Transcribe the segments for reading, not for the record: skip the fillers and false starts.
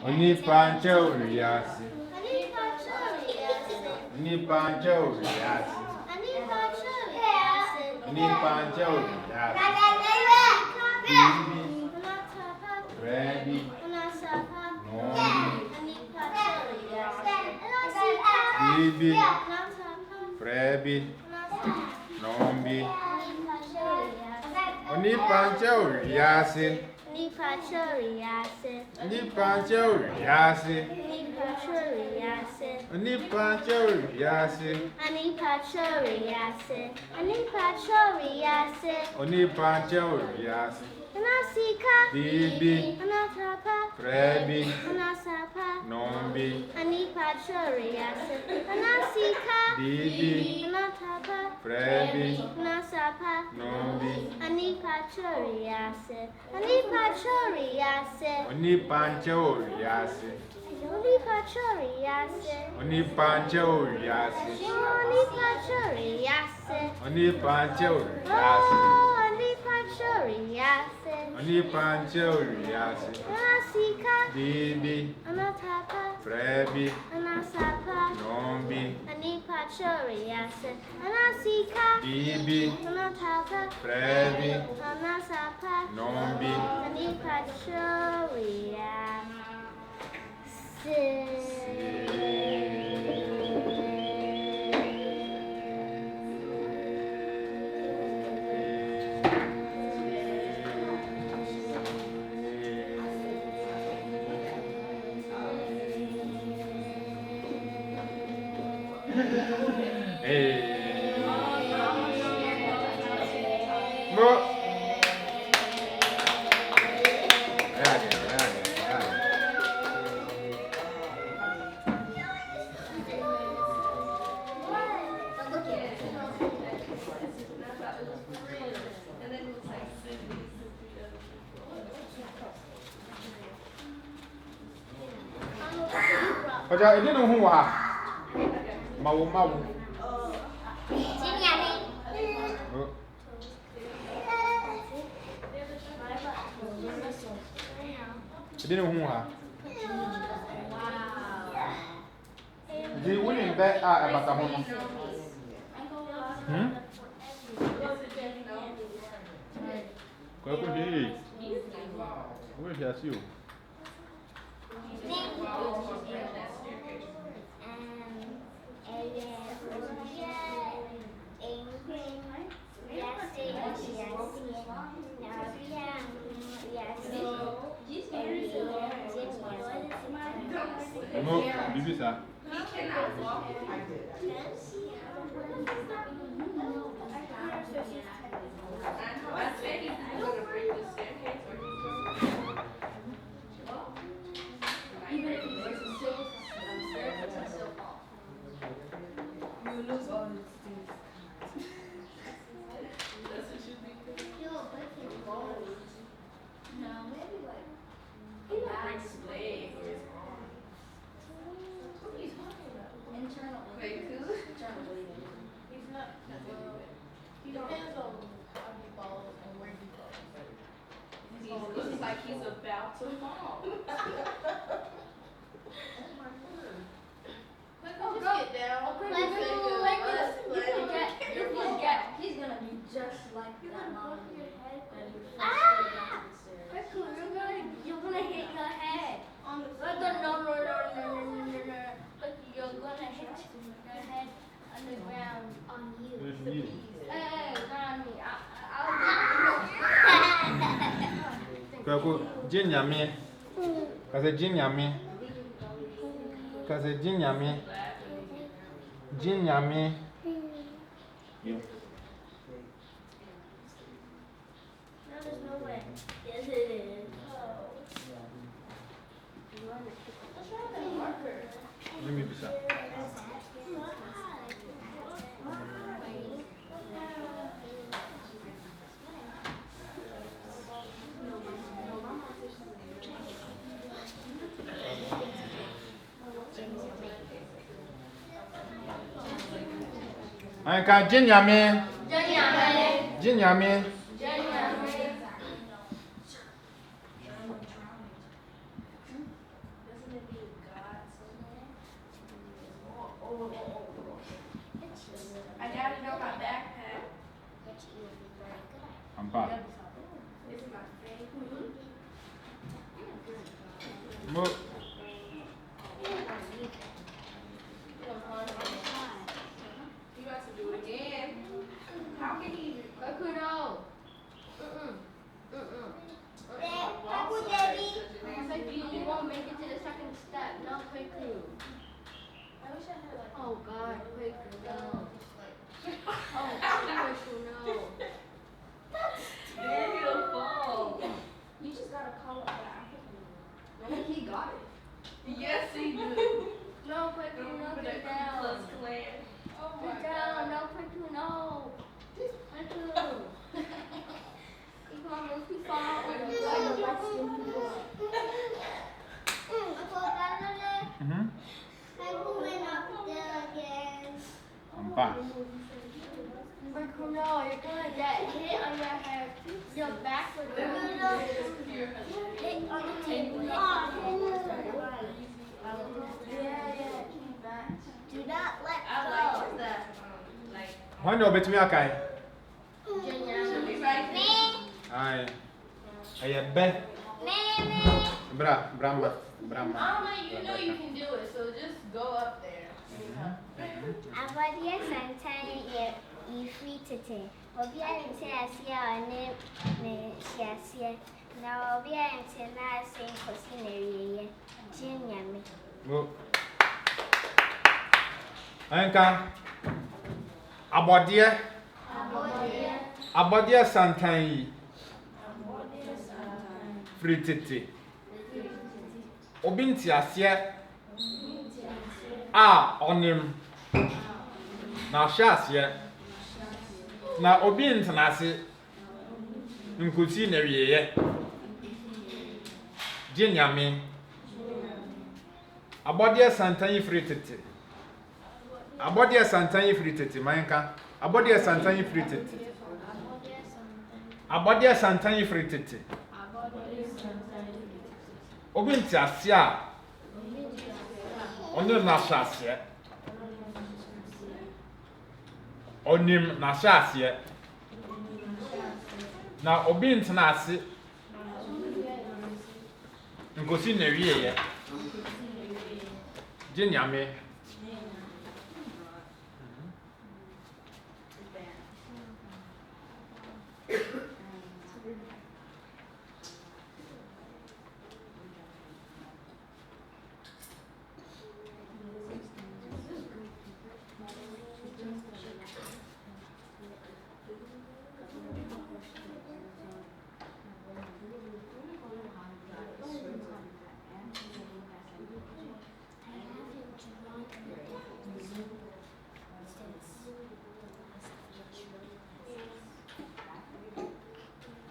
Oni panche uriasi. Oni panche uriasi. Oni panche uriasi. Ready. Bibi. Frebi. Nombi. Oni panche uriasi. Oni panche uriasi. Oni panche uriasi. Oni panche uriasi. Oni panche uriasi. Bibi. Frebi. Nombi. Bibi. Frebi. Nombi. Oni panche uriasi. Oni panche uriasi. Oni panche uriasi. Oni panche uriasi. Oni panche uriasi. Oni panche uriasi. Oni panche uriasi. Bibi. Frebi. Nombi. Bibi. Frebi. Nombi. Oja, ini no hu ha. Mawu. Ini no hu ha. Di wuni be a abata ho no. Ko ko di. Wo fi asi o. No, Bibi sa. He cannot walk if I did that. I said he's going to break the staircase or he's even if he breaks the staircase, he'll still fall. You lose all his things. That's what you think? He'll break his bones. No, maybe like he breaks his leg or his arm. What are you talking about? Internal. Wait, who? Internal bleeding. He's not. He depends on how he falls and where he falls. He looks like he's about to fall. Get down. He's gonna be just like that mom. You're gonna hit your head on the floor. No. You're gonna hit your head on the ground on you. Hey, not me. Kako jinyame. Kaze jinyame. Kaze jinyame. Jinyame. Yo. No, there's no way. Yes, it is. Oh. What's wrong with the marker? Let me be sure. Anka jinyame. Jinyame. Ampa. This is my favorite. Mo. You got to do it again. How can he? No. You won't make it to the second step. No, Quaku. I wish I had like. Oh God, Quaku, no. Oh, Quaku, no. Then he'll fall. You just gotta call it back. I think he got it. Yes, he do. No, Quaku, no, get down. Plus clan. Oh my Get down, God. no, Quaku, no. Quaku. He's gonna make you fall. Ampa. Quaku, no, you're gonna get hit on your head. Your back would hit on the table. Yeah, keep back. Do not let I go. like that. Like. When do bet me akai? Should be right there. Aye. Aye be. Brahma. Mama, you know you can do it, so just go up there. Abadia Santana, you free today. Obia and Tia or name Shasia. Now, Obia and Tina saying Cosinary, Junior. Mo. Anka. Abodia Santan. Free tete. Obinti asia. Onim. Na shasia. Na obinti nasi. Nkusi na wiye. Jinyame. Abodia Santan free tete. Abodia Santan free tete. Manka. Abodia Santan free tete. Abodia Santan free tete. Obinti asia. Onim na shasia. Onim na shasia. Na obinti na asi. Nkosi na wiye. Jinyame.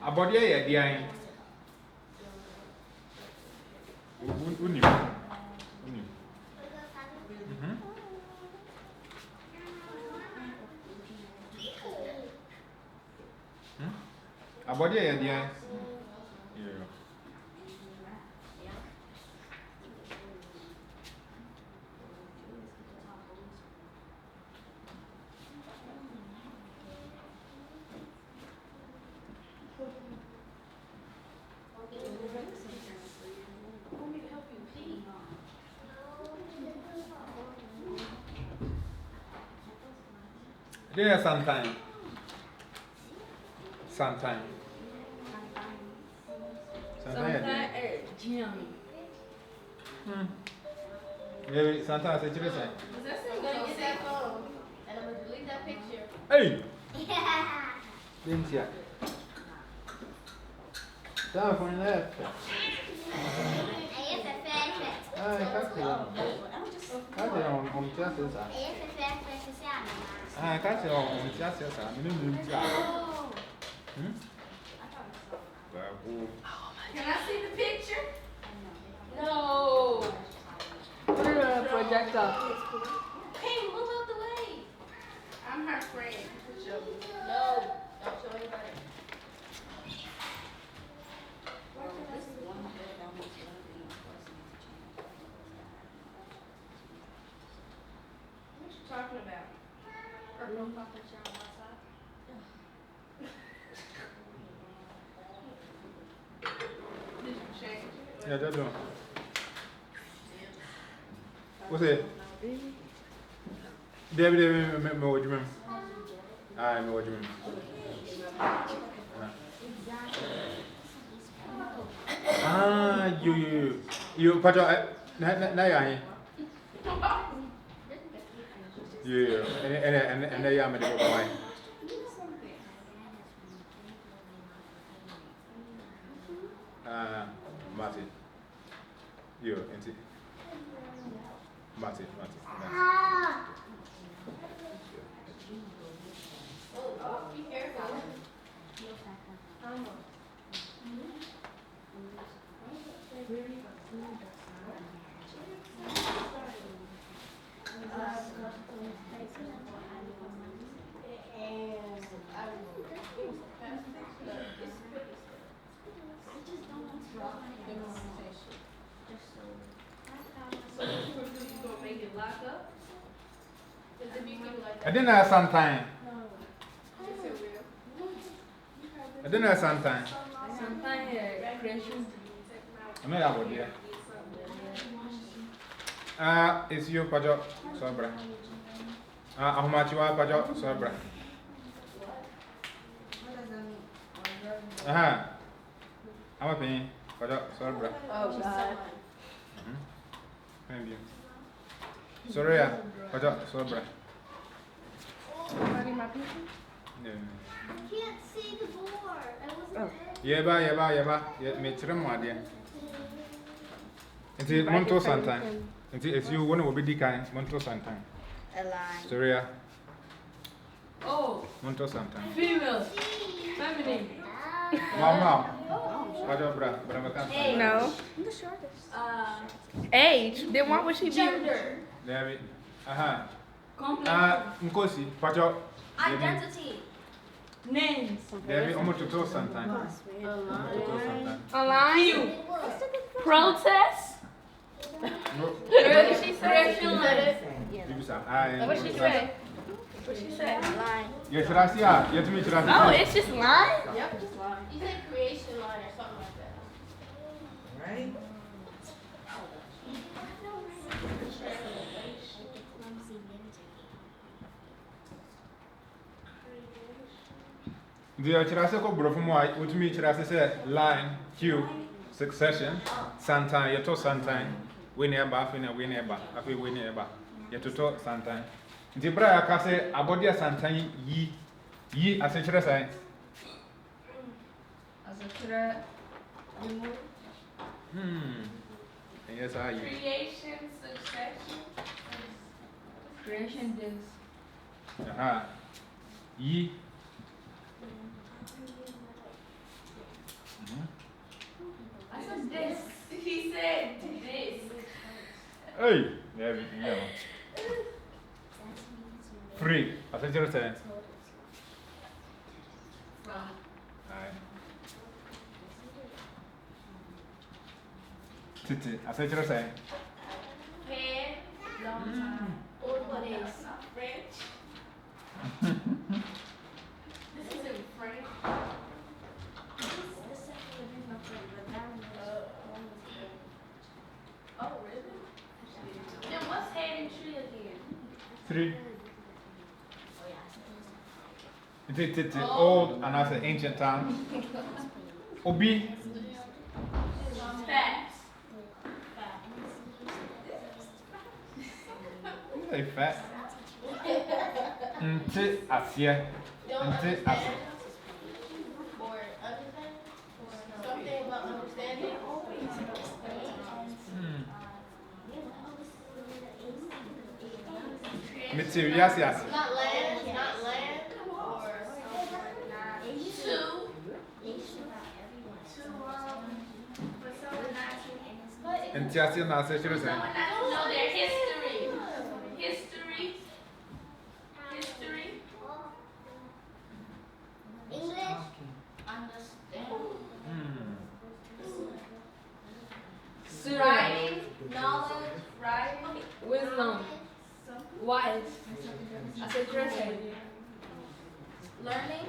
Abodia ye dian. Unim. Abodia ye dian. Yeah. There sometime. Sometime. Jim. Maybe sometimes I say, I'm gonna get that phone and I'm gonna delete that picture. hey, didn't ya? Down for left. I can't tell. Can't tell on chances. I can't tell on chances. I mean, Can I see the picture? No. Put it on a projector. Hey, move out the way. I'm her friend. Show me. No, don't show anybody. What you talking about? Or no Papa John outside. Yeah, that's all. What's it? David, me what you mean? I know what you mean. Ah, you, Pato, na you, and they are made of wine. Martin, you, and it. Martin. Oh, be careful. I didn't have some time. I didn't have some time. Sometimes creation. I'm not about there. It's you, Pajo, Sobra. How much you are, Pajo, Sobra? I'm a paying, Pajo, Sobra. Oh, God. Thank you. Sorry, Pajo, Sobra. I can't see the board. I wasn't Yeah, me trim one there. It's Monto Santan. It's you one will be decaying, Monto Santan. A line. Soria, Oh, Monto Santan. female. Feminine. Mama, Pajo, bra, Hey. No. Age. Then why would she be? Gender. there it. Complex. Nkosi, Pajo. Identity. Names. There almost to Santan. Online. Protest. What did she say? What she say? What she say? You should I see her? You to me, should I see Oh, it's just line? Yep, just line. You said creation line or something like that. Right? The Chiraseko Brofumai, which means Chirasa line, queue, succession, Santan, Yato Santan, we nearby, we nearby, I feel we nearby, Yato Santan. The Bra Case, Abodia Santan, ye, as a Chirasa. As a threat. Yes, I you. Creation, succession. Creation this. Ye. I said this. He said this. Hey, there we go. Free, as a Chirasa. Titi, as a Chirasa. Head. Long time. What is? French. This is in French. Oh, really? Then what's head and tree again? 3. It's old and as an ancient town. Obi. Facts. Hey, fat. Nti Asia. Nti Asia. Or understand? Or something about understanding? Materials, yes. Not land, or Two. And Tiasia Nasa Chirasa. Someone not to know their history. History. English. Understand. Serious. Writing. Knowledge. Writing. Wisdom. Wise. I said dressing. Learning.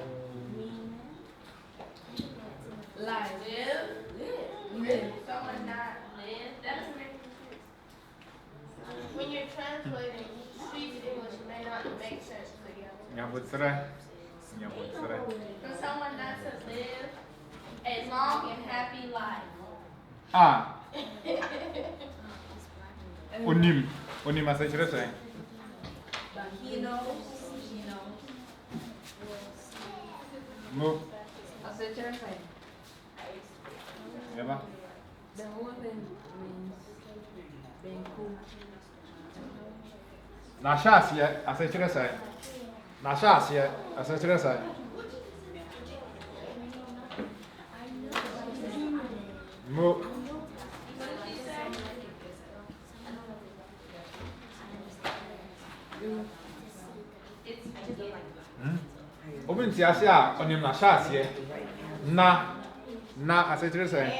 Life. Live. Someone not translating speech English may not make sense together. Nyabutsre. For someone not to live a long and happy life. Ah. Onim asachire say. He knows. Move. I said Jersey. Eba. The whole thing means being cool. Na shasiye asachire say. Na shasiye asachire say. Move. Open tiasia onim na shasiye. Na asachire say.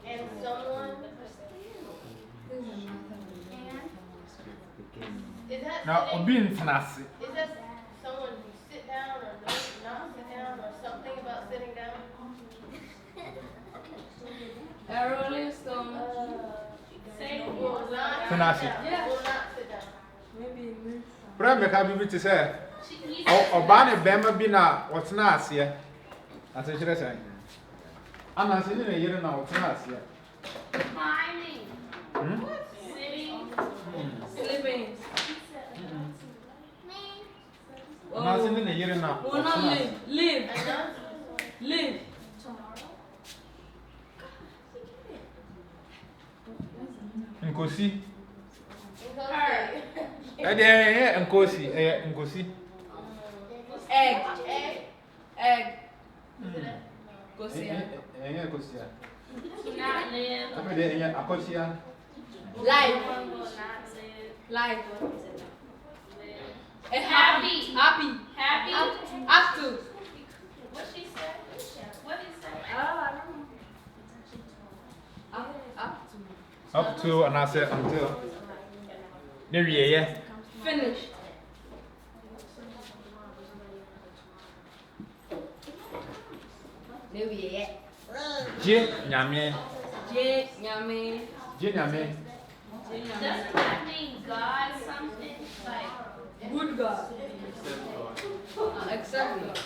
And someone. Is that Now sitting? obin tenase. Is that someone who sit down or not sit down or something about sitting down? A rolling stone. Say will not sit Finish it. down. Yeah. Will not sit down. Maybe this. Pra me ka bibi te say. He Oba ne bema bi na wotena ase. Asachire say. Ana se ne yere na wotena ase. climbing, Hmm? sitting, Sleeping. Ana se ne yere na Will not wotena ase. live. Live. Nkosi. Her. Nkosi, nkosi. Egg. Egg. Go see it. Nkosi ya. not live. Ape de akosi ya. Life. Someone will not live. Life. Happy. Happy. Happy. Up to. What she said? What did he say? I don't know. Up to. Up to and I said until. Ne wiye. Finished. Maybe yeah. Je nyame. J. Yummy. Je nyame. Doesn't that mean God something? Like, Good God. Accept God.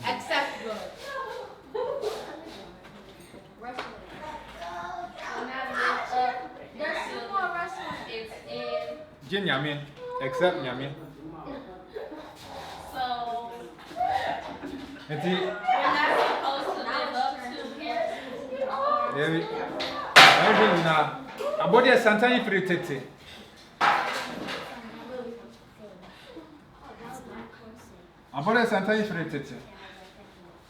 Accept God. will not live up. There's two more wrestling. It's in. Je nyame. Except nyame. So, Enti we're not supposed to live up to him. Devi. Every na abodi santan free tete. Abodi santan free tete.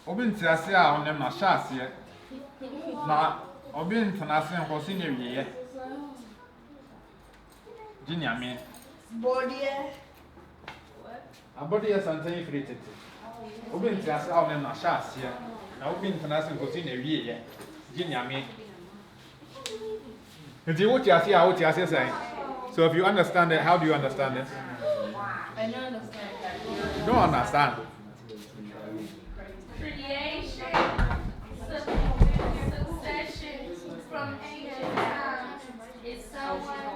Obi ntiase a onem na shaase. Na obi ntanase nkosi ne wiye. Jinyame. Body. Abodi santan free tete. Obi ntiase a onem na shaase. Na obi ntanase nkosi ne wiye. Jinyame. Nti wotiase say. So if you understand it, how do you understand it? I don't understand that. You don't understand. Creation, succession from ancient times is someone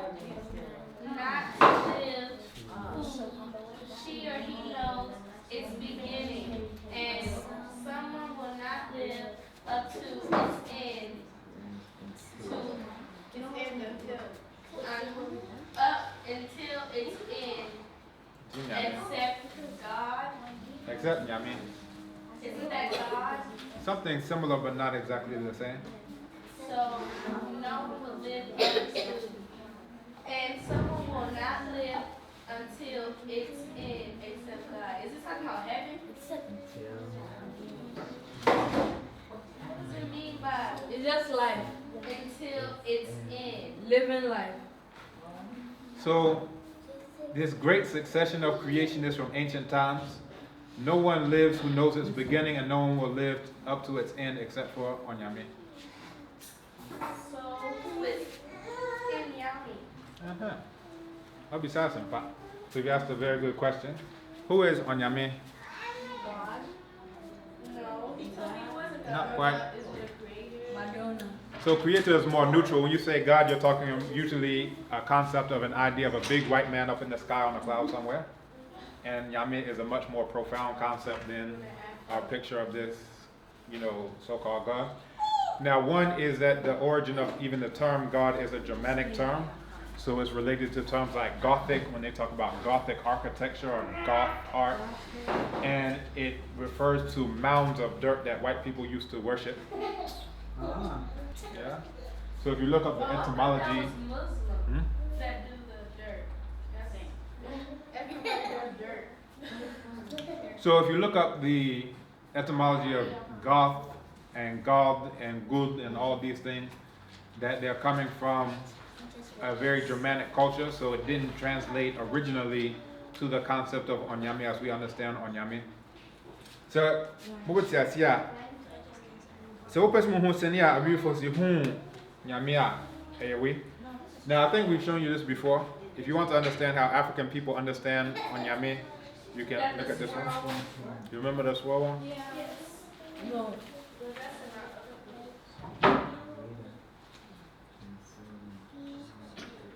not to live who she or he knows its beginning, and someone will not live up to its end. Up until its end, except God. Except Nyame. Isn't that God? Something similar but not exactly the same. So no one will live up to, and someone will not live until its end except God. Is this talking about heaven? What does it mean by It's just life. until its end? Living life. So this great succession of creation is from ancient times. No one lives who knows its beginning, and no one will live up to its end except for Onyame. So who is Inyami? I'll be sad. So you asked a very good question. Who is Onyame? God? No, he told me he wasn't God. Not quite. Is the creator? Madonna. So creator is more neutral. When you say God, you're talking usually a concept of an idea of a big white man up in the sky on a cloud somewhere. And Yahweh is a much more profound concept than our picture of this, so-called God. Now, one is that the origin of even the term God is a Germanic term. So it's related to terms like Gothic, when they talk about Gothic architecture or Goth art. And it refers to mounds of dirt that white people used to worship. Yeah. So if you look up the etymology. That was Muslim that do the dirt. Everybody does dirt. So if you look up the etymology of Goth and God and Good and all these things, that they're coming from a very Germanic culture, so it didn't translate originally to the concept of Onyame as we understand Onyame. So, what was here? So, what person who send ya Abibifahodie Nyame? Now, I think we've shown you this before. If you want to understand how African people understand Onyame, you can look at this one. You remember the swirl one? Yes. No.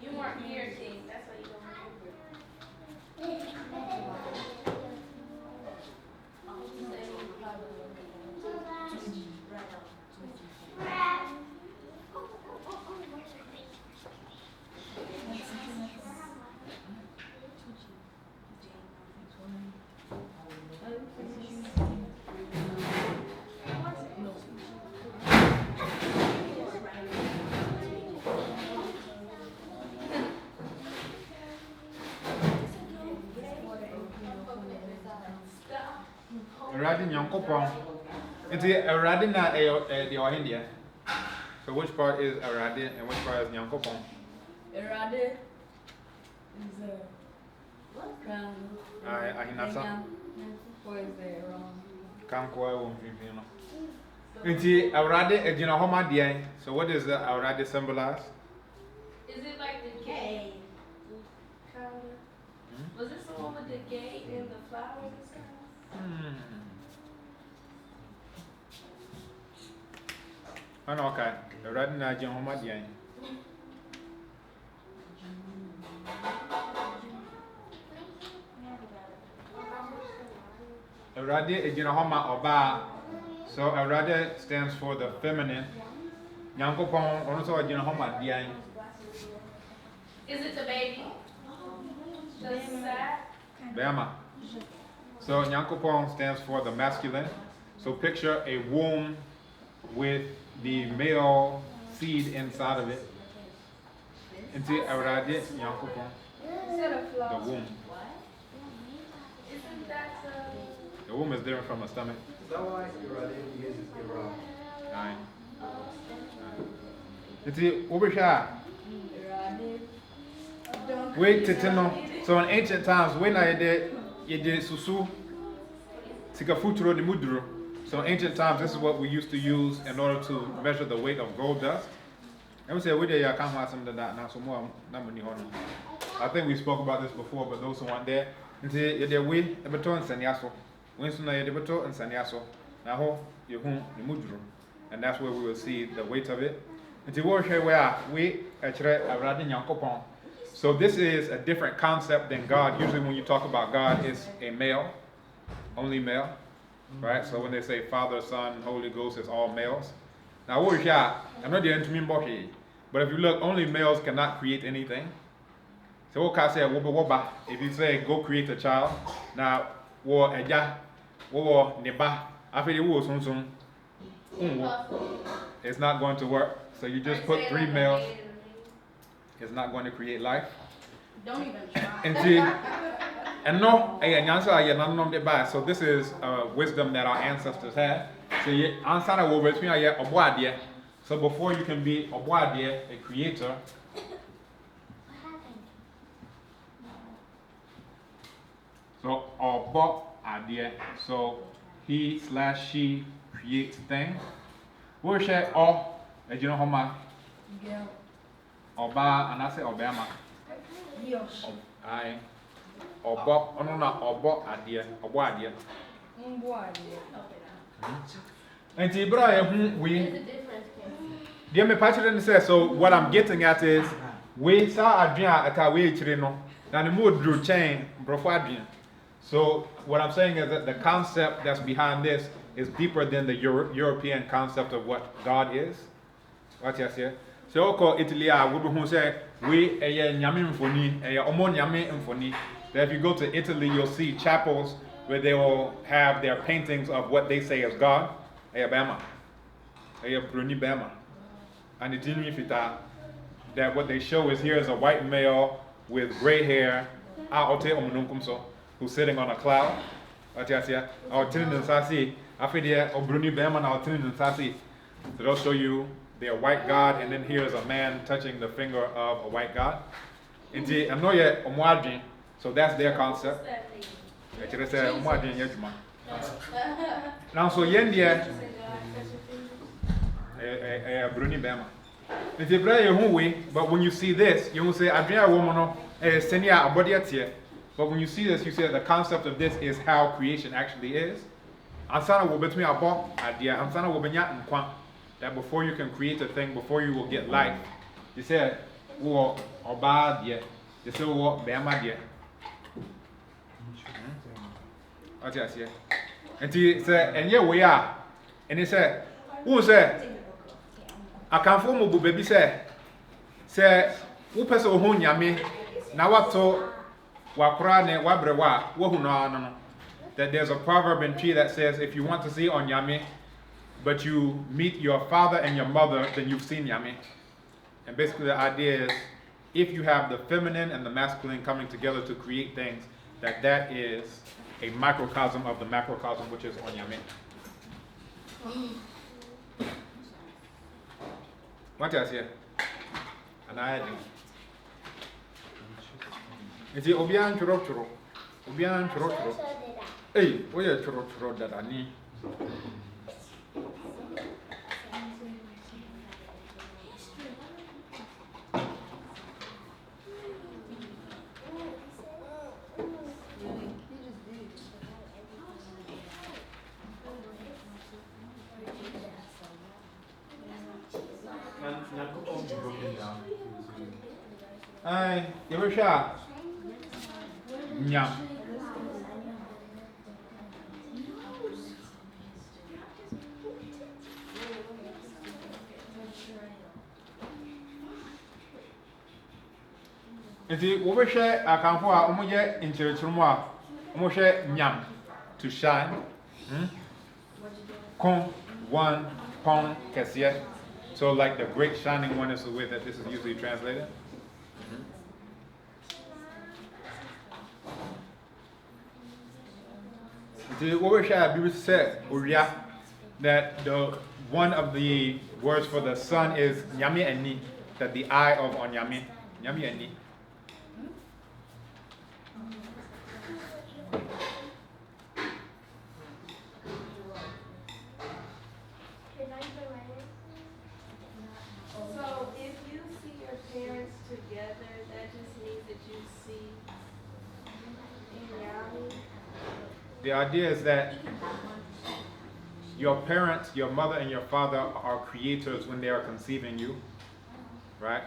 You weren't here, King. That's why you don't remember. Eradi Nyankopon. It's Eradi na the Ohindia. So which part is Eradi and which part is Nyankopon? Erade is a crown. Ahinasa. Or is there wrong? Kankwa won't be, Inti Eradi, Homa Dia. So what does the Eradi symbolize? Is it like the gate? Kinda. Was this the one with the gate and the flowers and stuff? Oh, no, okay. Eradi na Homa Dia. Eradi Homa Oba. So Eradi stands for the feminine. Nyankopon also Homa Dia. Is it the baby? The sack? Bama. So Nyankopon stands for the masculine. So picture a womb with the male seed inside of it. Inti Eradi Nyankopon. The womb. Isn't that The womb is different from the stomach. Is that why Iranian uses Iraq? Nine. Inti Ubisha. Wait to know. So in ancient times, when I did susu, tikafuturo ni muduro. So in ancient times, this is what we used to use in order to measure the weight of gold dust. And we say we did come out some of that now some more. I think we spoke about this before, but those who weren't there, inti yede we ebeto and sanyaso. Winston na yede beto and sanyaso. Now you hum ni muduro, and that's where we will see the weight of it. Inti wo hwe we actually Awurade Nyankopon. So this is a different concept than God. Usually when you talk about God, it's a male, only male, right? So when they say Father, Son, Holy Ghost, it's all males. Now what is that? I'm not the intimate, but if you look, only males cannot create anything. So what can I say? If you say go create a child, now wo eja, wo neba, after wo sun. It's not going to work. So you just put 3 males. It's not going to create life. Don't even try. And no, so this is wisdom that our ancestors had. So you answer between so before you can be a creator, so obo idea. So he/she creates things. What is it? You know how much? Oba, and I say Obama. Aye. Obo, oh no, Obo idea. Obo idea. And Tibra, we. There's a difference, King. Dear me patron says, so what I'm getting at is we saw Adrian at our way no. Now the mood drew chain, Adrian. So what I'm saying is that the concept that's behind this is deeper than the European concept of what God is. What you say? So oko Italy we say we nyame mfoni omo nyame mfoni. That if you go to Italy you'll see chapels where they will have their paintings of what they say is God. Bema. Bruni Bema. And it didn't fit that what they show is here is a white male with gray hair, who's sitting on a cloud. So they'll show you their white God, and then here's a man touching the finger of a white God. So that's their concept. Now, so Yendia. Bruni Bema. But when you see this, you will say, Adrian woman, senia a body at here. But when you see this, you say the concept of this is how creation actually is. Ansana will between a bomb idea, Ansana will be and quant. That before you can create a thing, before you will get life, you say, or bad yet. You say, what, Bama yet. What you say? And he said, and here we are. And he said, who said? I can't form a baby say, who pass a home yammy, now what so, wakrane, wabrewa, no. That there's a proverb in tree that says, if you want to see on yammy, but you meet your father and your mother, then you've seen yammy. And basically the idea is, if you have the feminine and the masculine coming together to create things, that is a microcosm of the macrocosm, which is on yammy. What else here? And I think. It's Obian Churro. Obian Churro. Hey, where are Churro that I need? You ever shot? Nyam. If we share a camphor, Omoye in Chirichumwa, Omoshe Nyam to shine. Con one pong Cassia. So, like the great shining one is the way that this is usually translated. What we shall said, that the one of the words for the sun is Nyami and Ni, that the eye of Onyami, Nyami and Ni. So if you see your parents together, that just means that you see Nyami. The idea is that your parents, your mother and your father are creators when they are conceiving you, right?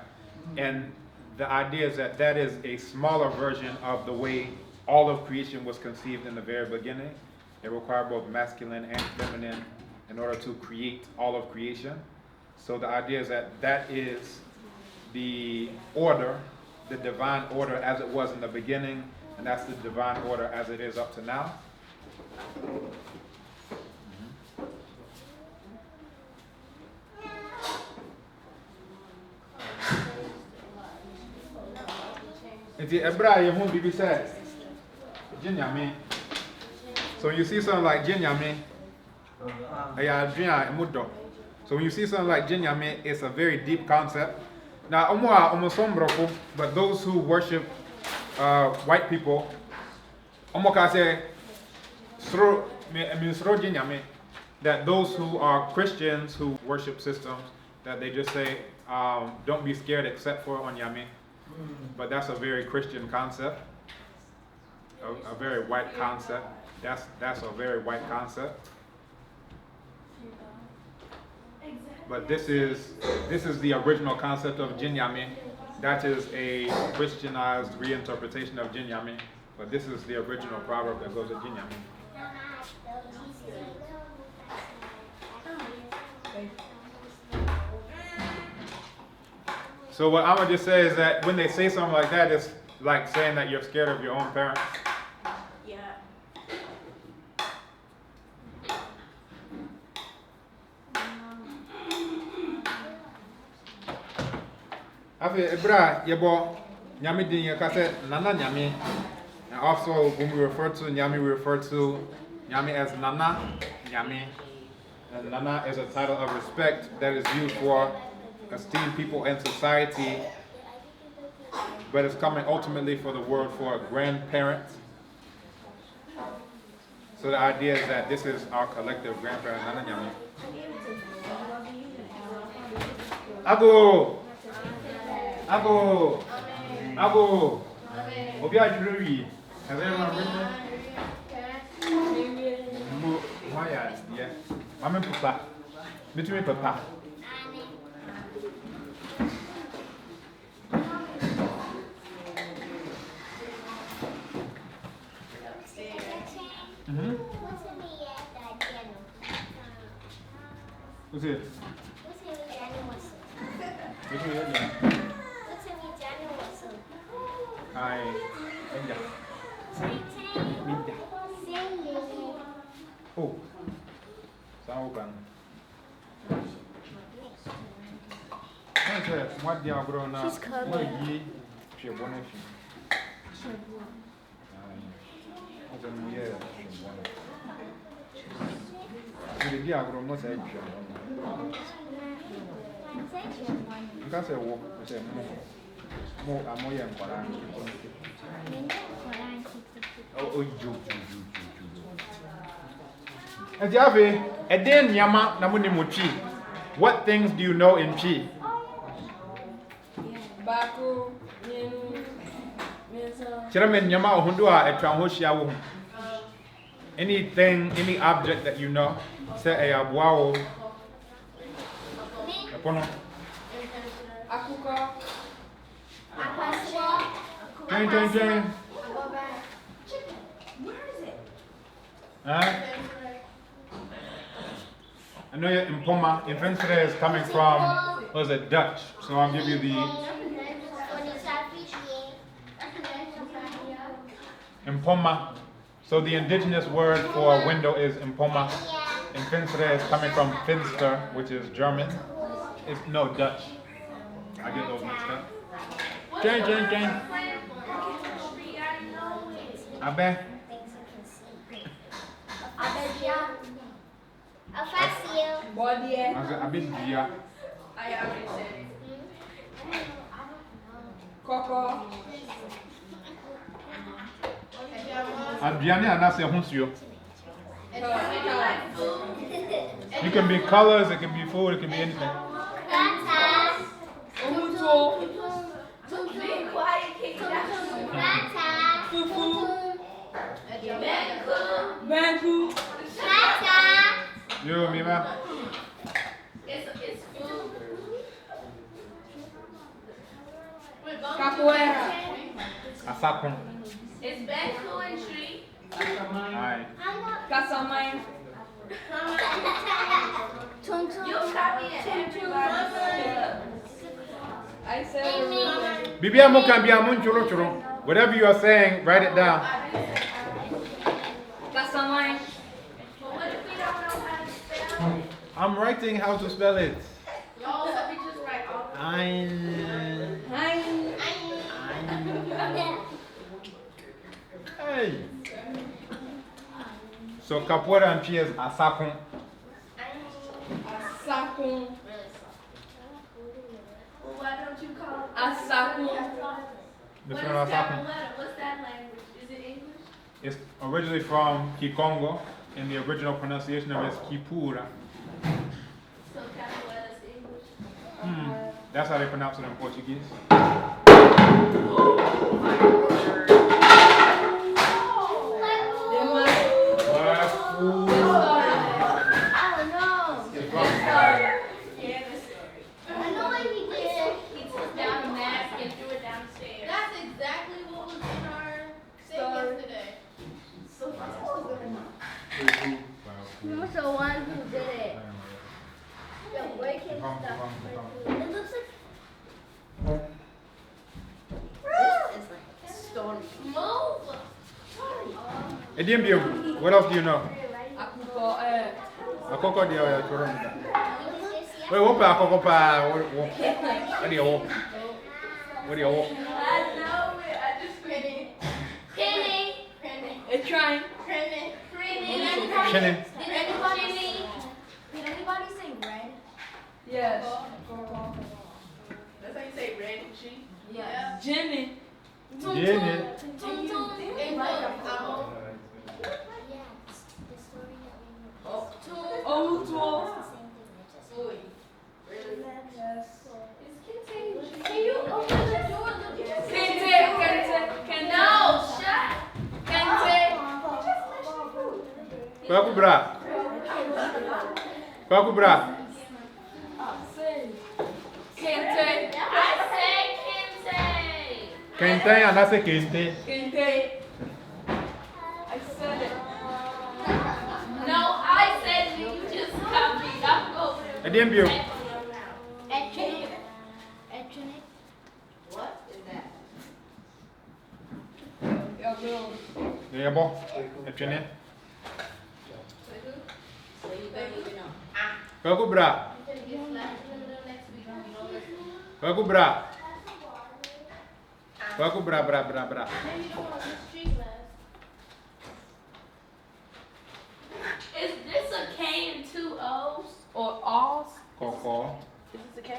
And the idea is that that is a smaller version of the way all of creation was conceived in the very beginning. It required both masculine and feminine in order to create all of creation. So the idea is that that is the order, the divine order as it was in the beginning, and that's the divine order as it is up to now. So you see something like Jinyame, so when you see something like Jinyame, it's a very deep concept. Now, but those who worship white people, that those who are Christians who worship systems, that they just say, don't be scared except for Onyame. But that's a very Christian concept, a very white concept. That's a very white concept. but this is the original concept of Jinyame. That is a Christianized reinterpretation of Jinyame, but this is the original proverb that goes with Jinyame. So what I'm gonna just say is that when they say something like that, it's like saying that you're scared of your own parents. Yeah. After Ebra, Yabo, Nyami din Yakase, Nana Nyami. And also, when we refer to Nyami, we refer to Nyami as Nana Nyami. And Nana is a title of respect that is used for esteemed people in society, but it's coming ultimately for the word for grandparents. So the idea is that this is our collective grandparent, Nana Nyami. Ago! Ago! Ago! Obi Ajuri! Has anyone written it? Why, yeah. I'm in Papa. Between Papa. Who's it? What's it? Hi. India. India. Oh. Saugan. What the agro now? She's coming. She won it. The agro must have because I walk, I say more, I'm more young. Oh, you. And Javi, and then Yama Namuni Muchi. What things do you know in Chi? Baku, Chiramen Yama Hundua at Tranhoshia. Anything, any object that you know, say a wow. Akuka, Jane. Where is it? Huh? I know you're in Poma. Inventory is coming from, what is it, Dutch. So I'll give you the Impoma. So the indigenous word for window is Impoma. Inventory is coming from Finster, which is German. It's no Dutch. I get those mixed up. Jane. Abe. body, Abibifahodie. I already said it. Coco, Aduane anase hunsuo. It's probably like food. It can be colors, it can be food, it can be anything. Omuto, Be quiet, kick it out. Fufu, Banku. Banku, Yo, Mima. It's food. Capoeira, Asakun. It's banku and tree. Aye. Casamay, You copy everybody. I said Bibia mo can be amun churo churo. Whatever you are saying, write it down. Casamay, But what if we don't know how to spell? I'm writing how to spell it. Oh, so we just write all. Hey. So capoeira and chi is asakun. Asakun, Well, why don't you call it? Asakun, What is Mr. Asakun. that letter? What's that language? Is it English? It's originally from Kikongo, and the original pronunciation of it is Kipura. So capoeira is English. That's how they pronounce it in Portuguese. It looks like. This is like a story. Move. What else do you know? Akuko, Akoko dia ya choro nda. Wait, what pa akoko pa? What do you want? What do you want? I know it. I just couldn't. Penny. it's trying. Penny. Shinny. Did anybody say red? Yes. That's how you say red and cheese. Yeah. Jenny. Jenny. Oh, 12. Can you open the door? Kente. No, shut. Kwaku bra. Kwaku bra. Kente. I said Kente. Kente and that's a kente. Kente. I said it. No, I said you just copied. I'm going. Ediembio. What is that? Your girl. Yeah, bo. Etwene. So you don't even know. Kwaku bra. Kwaku bra. Kwaku bra. Is this a K and two O's? Or alls. Koko. Is this a K?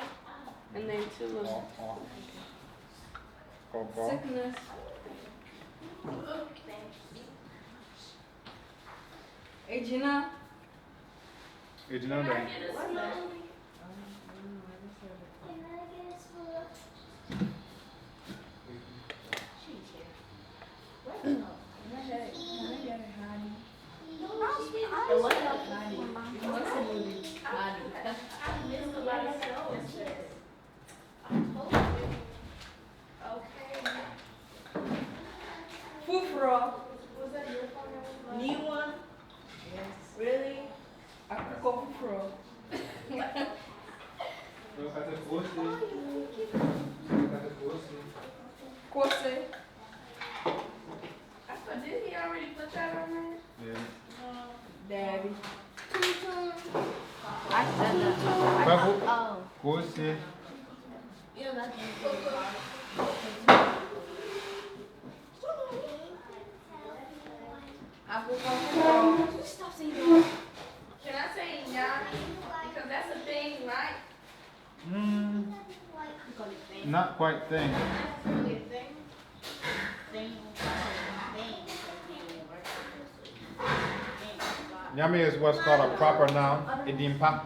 And then 2 of Koko. sickness. Agina. Ejina bra. Fufro. New one? Really? Akuko fufro. Kose. Did he already put that on there? Yeah. Daddy. I said that. Kwaku. Oh. Kose. Yeah, that's Akuko fufro. Stop saying that. Can I say Yanni? Because that's a thing, right? Not quite thing. That's really a thing. Yami is what's called a proper noun. Edimpa.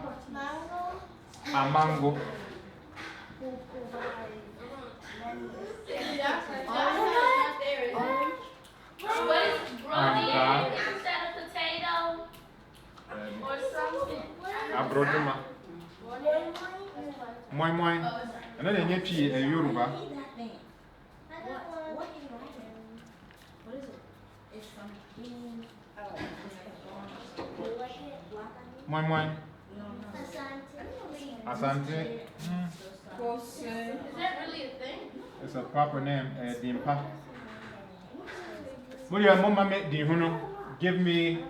A mango. What is brownie instead of potato or something? Abroduma. Moi moi. And then you tree a Yoruba. Moi moi. Asante. Kose. Is that really a thing? It's a proper name. Edimpa. What do you mama make the huno? Give me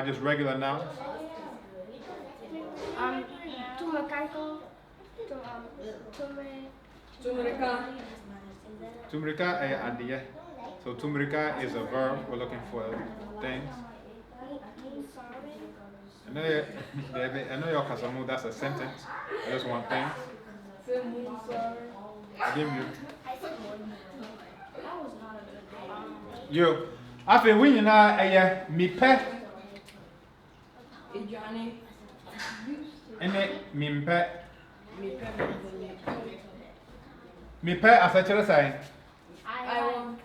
just regular noun. Tumrika. Tumrika adie. So tumrika is a verb. We're looking for things. I know your Kasamu, that's a sentence. That's one thing. Say more sorry. I give you. Yo, I feel when you know me pet Johnny. and it me pet. Me Me pet as a child say. I want.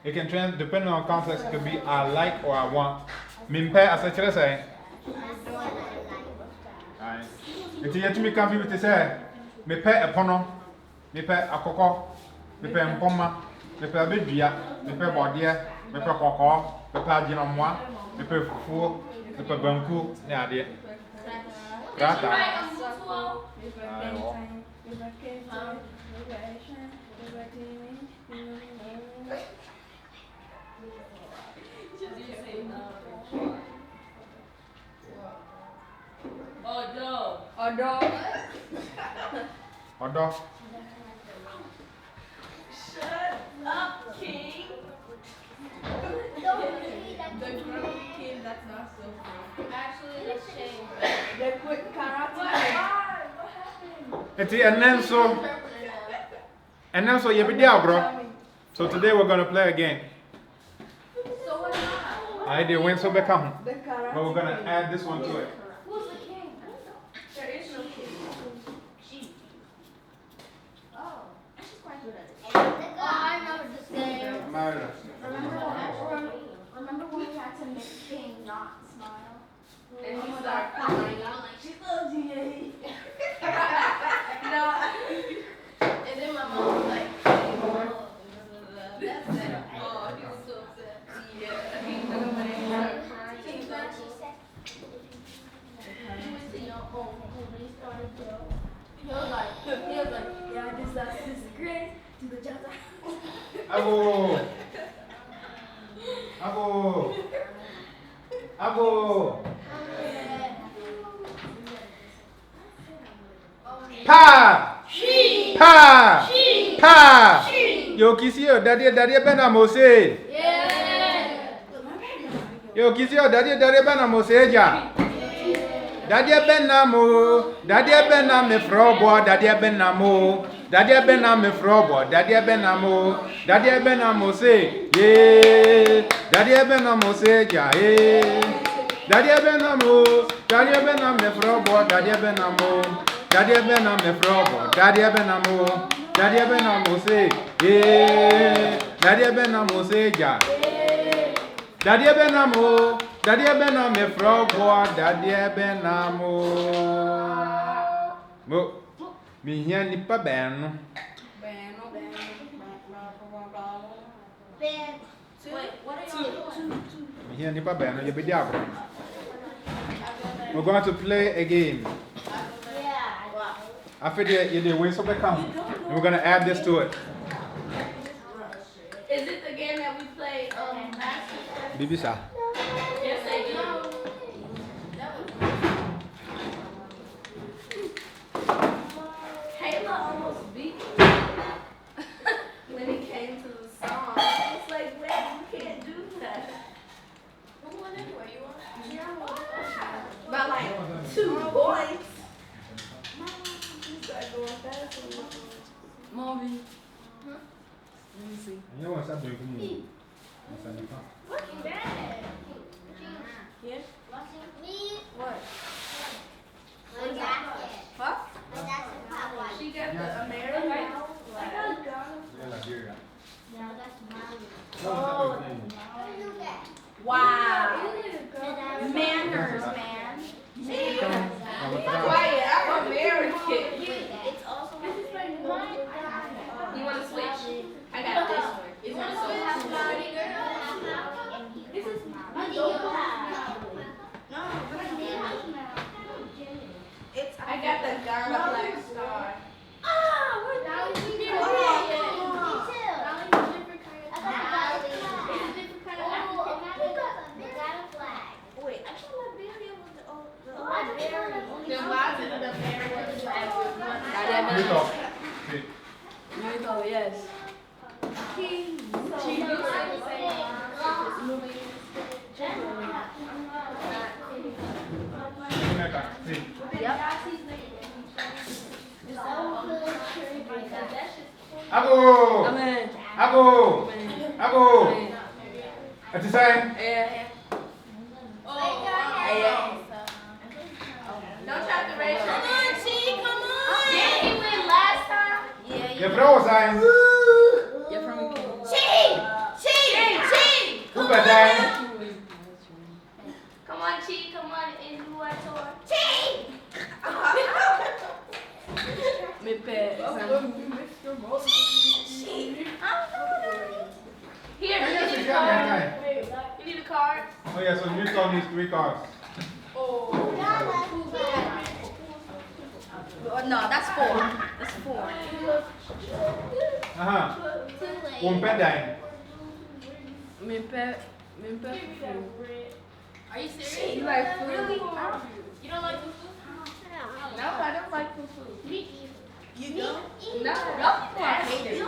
It can trans depending on context, it could be I like or I want. Me pet as a child say. Aye. It's yet to me come people to say me pet a pono, me pet a coco, me pet mpoma, me pet a bidria, me pet bodia, me pet coco, me pet dinamwa, Me pay fufu, me pay banku, yeah, dear. Did you Rata. write a mutual? Did you say no? Oh, no. Odo. Shut up, King. The group King, that's not so cool. Actually, that's shame. They put karate. What happened? And then so you be there, bro. So today we're gonna play a game. So what happened? I did win so back home. The karate. But we're gonna add this one to it. Who's the king? There is no king. Oh. She's quite good at it. Oh, I remember this game. Remember when we had to make King not smile? And he started crying. I'm like, she loves you, yay. No. And then my mom was like, That's it. Oh, he was so upset. Yeah. He started crying. he was like, yeah, this is great. To the judge. Abo. Pa! Pa! Pa! Yo, kisi yo, daddy bena mose. Yo, kisi yo, daddy bena mose ja. Daddy bena me frobo, daddy bena mo. Daddy bena me frobo, daddy bena mose. Yeah. Daddy bena mose ja. Yeah. Daddy bena me frobo, daddy bena mo. Daddy bena me frobo, daddy bena mose. Yeah. Daddy bena mose ja. Daddy bena me frobo, daddy bena mo. Mo. Mi hia nipa beno. Wait, what are y'all doing? Mi hia nipa beno, you be there. We're going to play a game. After you did win, so they come. And we're going to add this to it. Is it the game that we play last week? Bibisa. Yes, I do. Kayla almost beat me when it came to the song. I was like, wait, you can't do that. Who won anyway? You won? By like 2 points. You start going fast. Mommy. Huh? Let me see. You want something from me? Looking bad. Yeah? Me? What? What jacket? Huh? But that's a pop one. She got the American flag. No, that's mine. Wow. Manners, Manners, man. Quiet, I'm American. It's also You want to switch? I got this one. It's one so This is No, I got the Ghana Black Star. Wait, I thought Liberia was the Then why is it the American flag with one Newton, yes. She do say the same. Abo! Amen. Abo! Amen. Abo! Amen. What you saying? Yeah. Don't try to raise your hand. come on. Did he win last time? Your bro saying? You're from King. Who got that? Come on, Chi. Come on, and who I told. Me pet. Here, you need a card. You need a card. Oh, yeah, so Newton needs 3 cars. Oh, no, that's 4. That's 4. Compare Me pet food. Are you serious? You like food? Really? You don't like fufu? No, I don't like fufu. You don't? No, I hate it.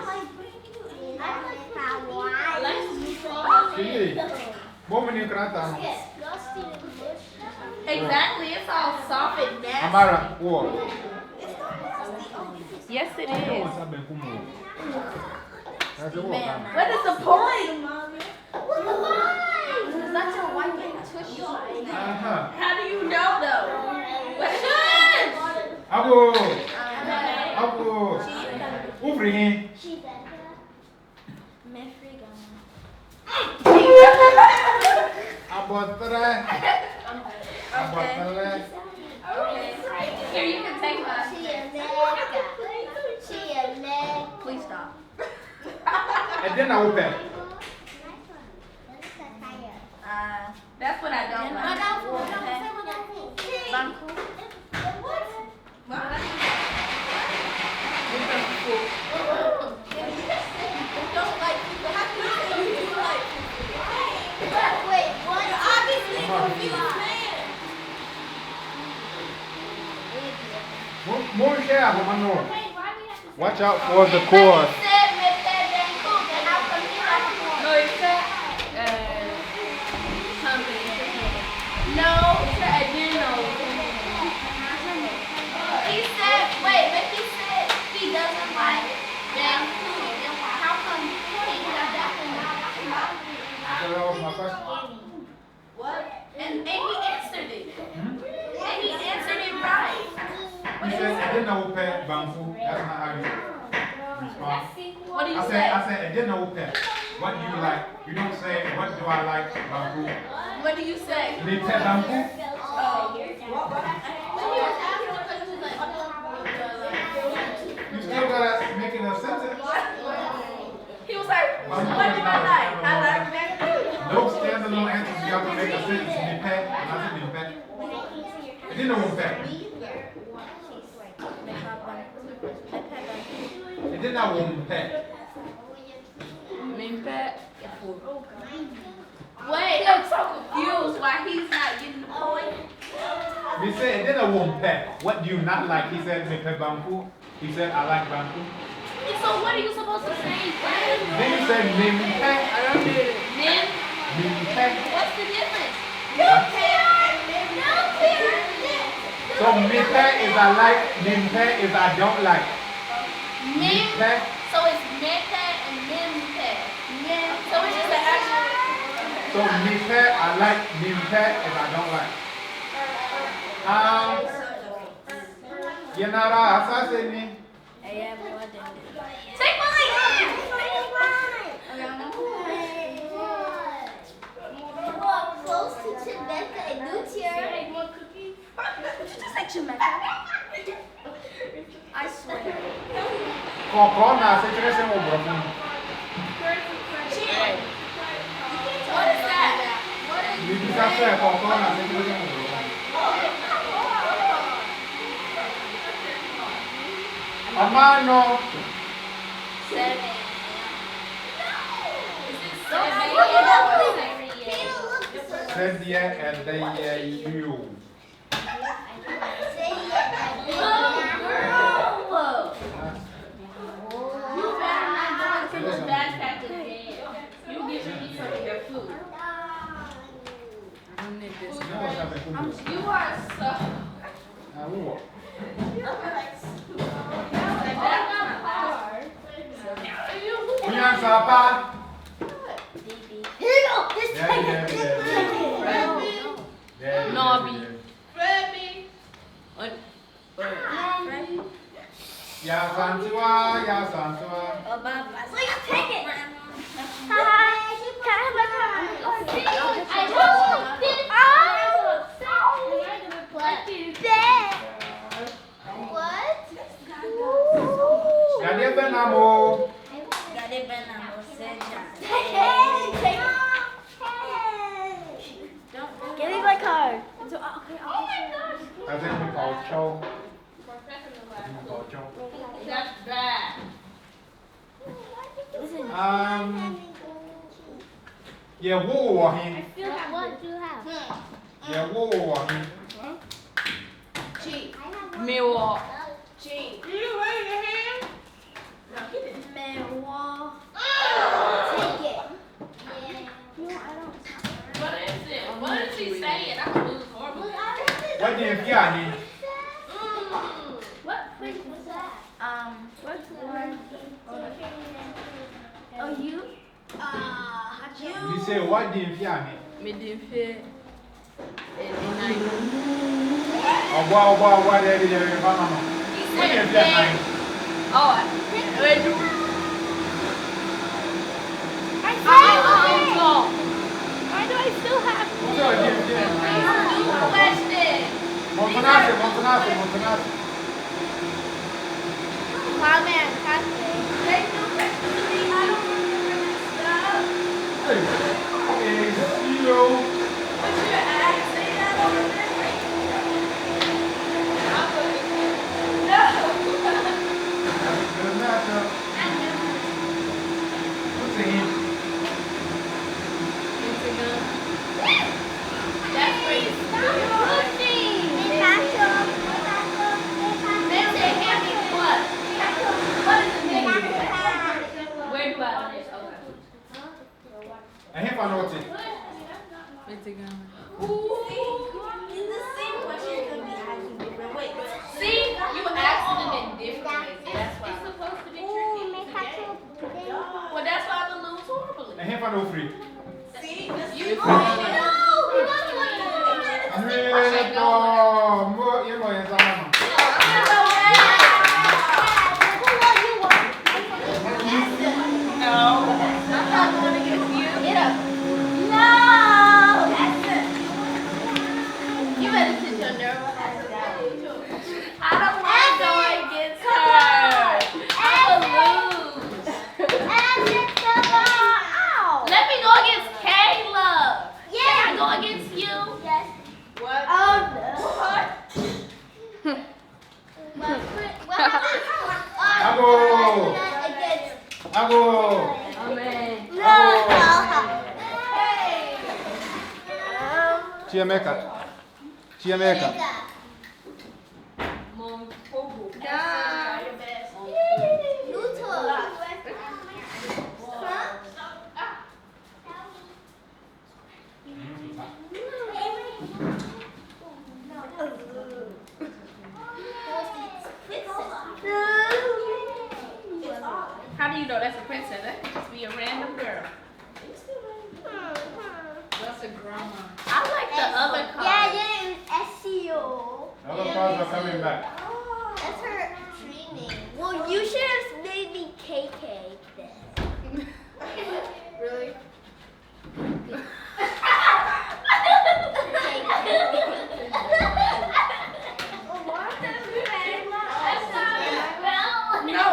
Exactly, it's all soft and nasty. Amara, what? yes, it is. What is the point? Is that your white man tush? How do you know though? What Abu! Uvrihin. Abotare. Abotare. Okay. Here, you can take mine. Please stop. And then I will pay. That's what I don't like. Banku. Don't like people. How can you say you do like people? Wait, what? You're obviously confused, man. Watch out for the cord. No, it's that No, I didn't know. He said, wait, but he said he doesn't like them. How come he got that from What? And he answered it. And he answered it right. He said, I didn't know pet bamboo. That's not how you respond. What do you I say? said, I didn't know pet. What do you like? You don't say, what do I like bamboo? What do you say? Me pet bamboo? You still gotta make it a sentence. He was like, what do I like? I like that. No standalone answers. You have to make a sentence. Me pet. And I said me pet. I didn't know pet. I didn't know pet. me pet food. Wait, I'm so confused why he's not getting the point. We said, it didn't want pet. What do you not like? He said, me pet bamboo. He said, I like bamboo. So what are you supposed to say? Then you said, me pet. I don't need it. Nim? Me pet. What's the difference? So me pet is I like, me pet is I don't like. Me Nim? pet. So it's Mete and Nimpe. So it's just an actual. So me pet, I like, me pet is I don't like. Yenara, assassin. Take mine! Close to Chimeka and Nutia. Just like Chimeka. I swear. Corona, situation over. What is that? You just have to say, Corona, situation over. Amano. Said yeah, and they you. You giving me some of your food. I don't need this. You are so. Sapa. Here you go. This Nobby. Freddy. Ya Santua, Ya Santua. So you take it. Gade Benamo. I think we call chow. That's bad. Yeah, whoa, him. What do you have? Yeah, whoa, him. Cheek. Me walk. Cheek. Did you raise your hand? No, he didn't. Take it. Yeah. No, I don't. What is it? What is she saying? I'm gonna lose horribly. What do you fear him? What was that? What's the word? Oh, you? You say, what do you fear him? Me didn't fear. Oh, wow, there is a mama. He What do you said, fear him? Oh, wait. Why do I still have What's your fear? question. Montanasi. Mama and Catherine? They do questions to me. I don't remember that stuff. Hey, zero. But you're asking, I don't remember. No. Doesn't matter. What's the hint? That's where you what? What is the name? Where do I okay. I have an outing. See, you asking them in different ways. That's why it's supposed to be tricky. Well, that's why I'm gonna lose horribly. I have an free. See, you Chiameka. How do you know that's a princess? That could just be a random girl. That's a grandma. I like the other color. Yeah, it's SEO. Other cars are coming back. That's her tree name. Well, you should have made me KK then. Really?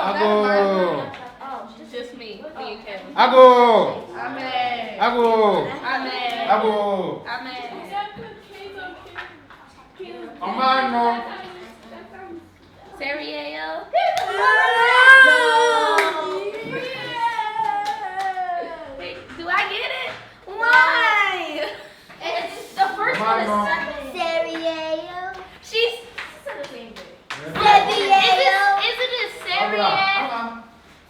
Ago. It's just me and Kevin. Ago. Amen. Ago. Amen. Ago. Amen. Amano. Serial. Do I get it? Why? It's the first one is second. Cereal. She's the same thing. Cereal. Isn't it Serial?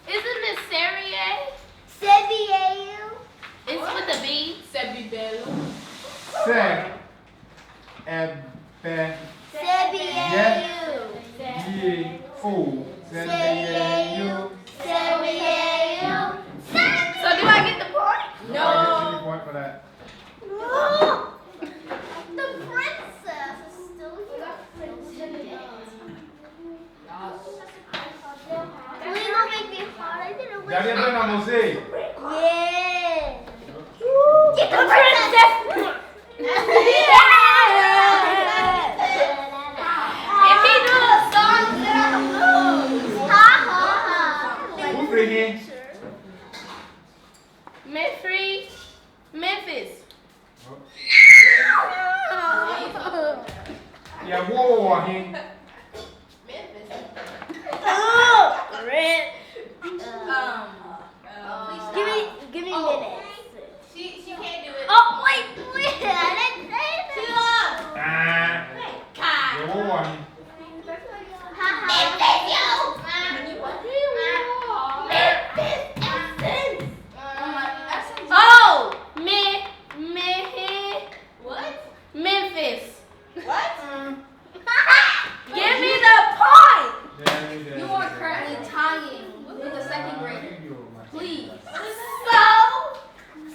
Isn't it Serial? Cereal. It's with the B. Sebibelo. Se. Ebe. Cereal. Ye. Fu. Cereal. Cereal. So do I get the point? No. I get 3 points for that. The princess is still here. Will you not make me hard? I didn't win. Daddy, I'm going to say. Yeah. Get the princess! If he do a song, then I'm lose. Ha ha ha. Who's bringing? Memphis. Yeah, whoa, him. Oh, red. Give me minutes. She can't do it. Oh, wait. I didn't say Ah. Yeah, whoa, him. Oh, What? Memphis. What? Give me the point. Yeah. You are currently tying with the second grader. Please.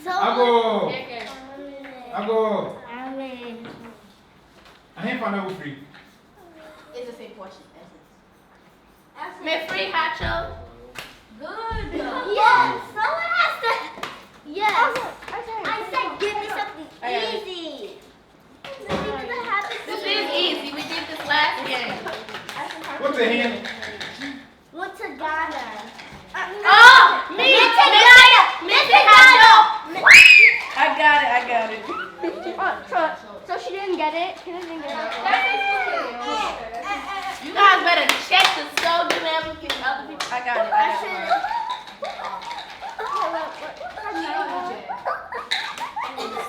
I go. I go. Amen. I ain't found out free. It's the same question. Me free hacho. Good. Yes, someone has to. Yes. I said give me something easy. This is easy. We did this last game. What's a hand? What's a Ghana? Oh, me. Missy hacho. I got it. So she didn't get it? She didn't get it. You guys better check the soldier and everything. Other people. I got it.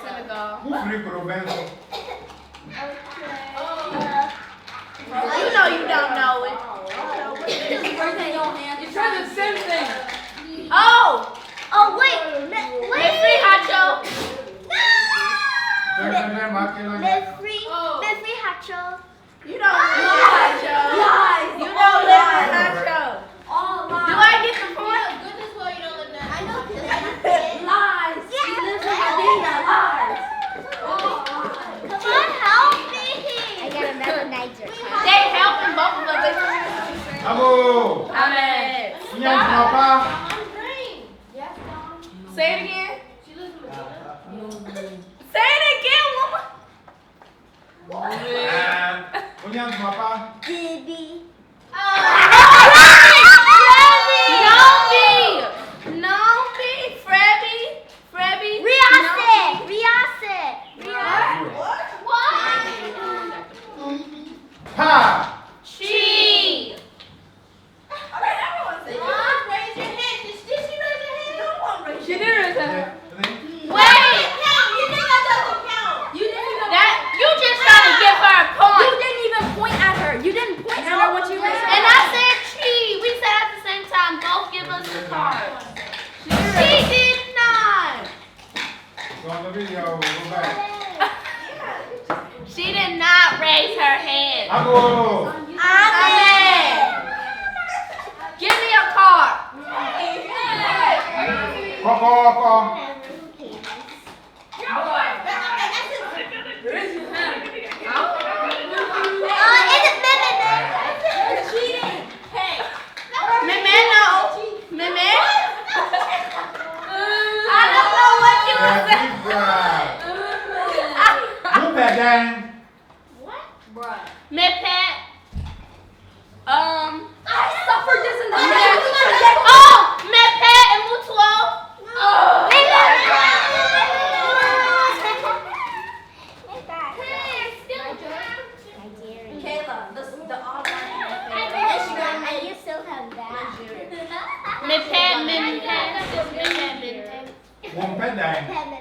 Senegal. Who free Roberto? You know you don't know it. You try the same thing. Oh, Wait. me free hacho. Live free hacho. You don't live in hacho. You don't live in hacho. Do I get the point? Good as well, you don't live there. I know. Lies. Yes. She lives in Medina. Lies. Come on, help me. I got another niger. They helping both of us. Abo. Amen. Yes, Papa. Say it again. She lives in Medina. Say it again, woman. Yes, Papa. Dibby. Ha! She. Okay, everyone say raise your hand. Did she raise her hand? No one raised She her did hand. raise her hand. Wait. You think that doesn't count? You didn't even. That you just trying to give her a point. You didn't even point at her. You didn't point at her when she raised her And hand. I said she. We said at the same time. Both give us the card. She did not. Go on the video, go back. She did not raise her hand. Abo. Amen. Give me a card. Coco. Raise your hand. Meme. I don't know what you were saying. Who that gang? Me pet. I suffered this in the Oh, me pet and mutuo. Kayla, the online. And you still have that. Me pet. One pet gang.